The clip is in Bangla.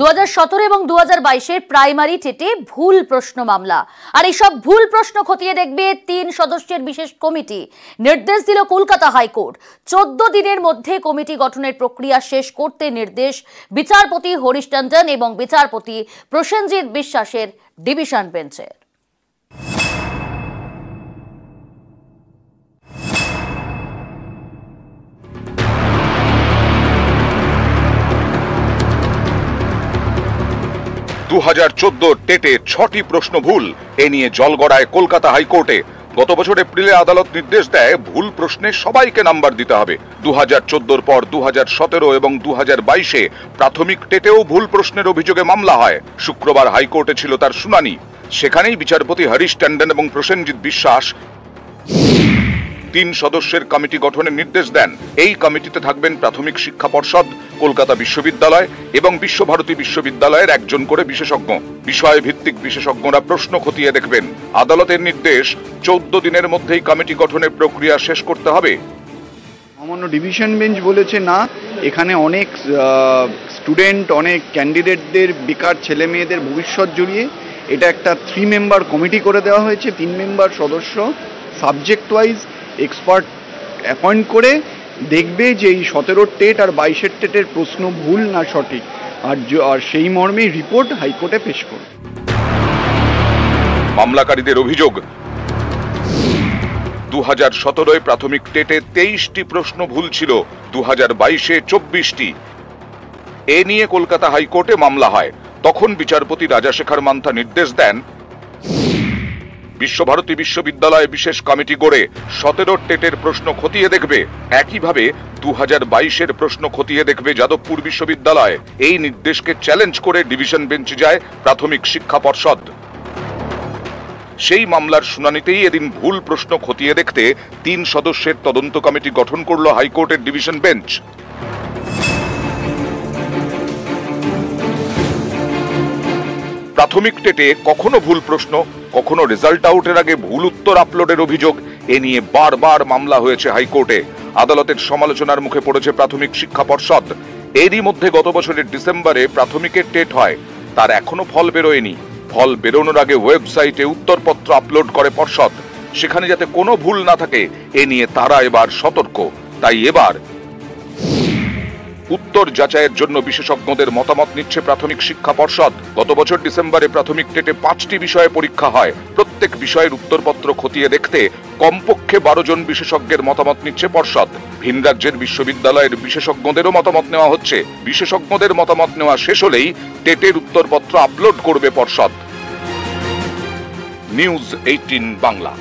2017 এবং 2022 প্রাইমারি টেটে ভুল প্রশ্ন মামলা আর এইসব ভুল প্রশ্ন খতিয়ে দেখবে 3 সদস্যের বিশেষ কমিটি। নির্দেশ দিল কলকাতা হাইকোর্ট। 14 দিনের মধ্যে কমিটি গঠনের প্রক্রিয়া শেষ করতে নির্দেশ বিচারপতি হরিশ টন্ডন এবং বিচারপতি প্রসেনজিৎ বিশ্বাসের ডিভিশন বেঞ্চের। দু 2014 টেটে 6টি প্রশ্ন ভুল, এ নিয়ে জলগড়ায় কলকাতা হাইকোর্টে। গত বছর এপ্রিলে আদালত নির্দেশ দেয় ভুল প্রশ্নে সবাইকে নাম্বার দিতে হবে। 2014 পর 2017 এবং 2022-এ প্রাথমিক টেটেও ভুল প্রশ্নের অভিযোগে মামলা হয়। শুক্রবার হাইকোর্টে ছিল তার শুনানি। সেখানেই বিচারপতি হরিশ টন্ডন এবং প্রসেনজিৎ বিশ্বাস 3 সদস্যের কমিটি গঠনের নির্দেশ দেন। এই কমিটিতে থাকবেন প্রাথমিক শিক্ষা পর্ষদ, কলকাতা বিশ্ববিদ্যালয় এবং বিশ্বভারতী বিশ্ববিদ্যালয়ের একজন করে বিশেষজ্ঞ। বিষয় ভিত্তিক বিশেষজ্ঞরা প্রশ্ন খতিয়ে দেখবেন। আদালতের নির্দেশ 14 দিনের মধ্যেই কমিটি গঠনের প্রক্রিয়া শেষ করতে হবে। মহামান্য ডিভিশন বেঞ্চ বলেছে না, এখানে অনেক স্টুডেন্ট, অনেক ক্যান্ডিডেটদের, বেকার ছেলে মেয়েদের ভবিষ্যৎ জড়িয়ে এটা একটা 3 মেম্বার কমিটি করে দেওয়া হয়েছে। 3 মেম্বার সদস্য সাবজেক্ট ওয়াইজ এক্সপার্ট অ্যাপয়েন্ট করে দেখবে যে এই 17 টেট আর 22 টেটের প্রশ্ন ভুল না সঠিক, আর সেই মর্মে রিপোর্ট হাইকোর্টে পেশ করবে। মামলাকারীদের অভিযোগ, 2017-এ প্রাথমিক টেটে 23টি প্রশ্ন ভুল ছিল, 2022-এ 24টি। এ নিয়ে কলকাতা হাইকোর্টে মামলা হয়। তখন বিচারপতি রাজাশেখর মান্থা নির্দেশ দেন বিশ্বভারতী বিশ্ববিদ্যালয়ে বিশেষ কমিটি গড়ে 17 টেটের প্রশ্ন খতিয়ে দেখবে। একইভাবে 2022-এর প্রশ্ন খতিয়ে দেখবে যাদবপুর বিশ্ববিদ্যালয়। এই নির্দেশকে চ্যালেঞ্জ করে ডিভিশন বেঞ্চে যায় প্রাথমিক শিক্ষা পর্ষদ। সেই মামলার শুনানিতেই এদিন ভুল প্রশ্ন খতিয়ে দেখতে 3 সদস্যের তদন্ত কমিটি গঠন করল হাইকোর্টের ডিভিশন বেঞ্চ। প্রাথমিক টেটে কখনো ভুল প্রশ্ন, কখনো রেজাল্ট আউটের আগে ভুল উত্তর আপলোডের অভিযোগ, এ নিয়ে বারবার মামলা হয়েছে হাইকোর্টে। আদালতের সমালোচনার মুখে পড়েছে প্রাথমিক শিক্ষা পর্ষদ। এরই মধ্যে গত বছরের ডিসেম্বরে প্রাথমিকের টেট হয়, তার এখনো ফল বেরোয়নি। ফল বেরোনোর আগে ওয়েবসাইটে উত্তরপত্র আপলোড করে পর্ষদ। সেখানে যাতে কোনো ভুল না থাকে এ নিয়ে তারা এবার সতর্ক। তাই এবার উত্তর যাচাইয়ের জন্য বিশেষজ্ঞদের মতামত নিচ্ছে প্রাথমিক শিক্ষা পর্ষদ। গত বছর ডিসেম্বরে প্রাথমিক টেটে 5টি বিষয়ে পরীক্ষা হয়। প্রত্যেক বিষয়ের উত্তরপত্র খতিয়ে দেখতে কমপক্ষে 12 জন বিশেষজ্ঞের মতামত নিচ্ছে পর্ষদ। ভিন রাজ্যের বিশ্ববিদ্যালয়ের বিশেষজ্ঞদেরও মতামত নেওয়া হচ্ছে। বিশেষজ্ঞদের মতামত নেওয়া শেষ হলেই টেটের উত্তরপত্র আপলোড করবে পর্ষদ। নিউজ 18 বাংলা।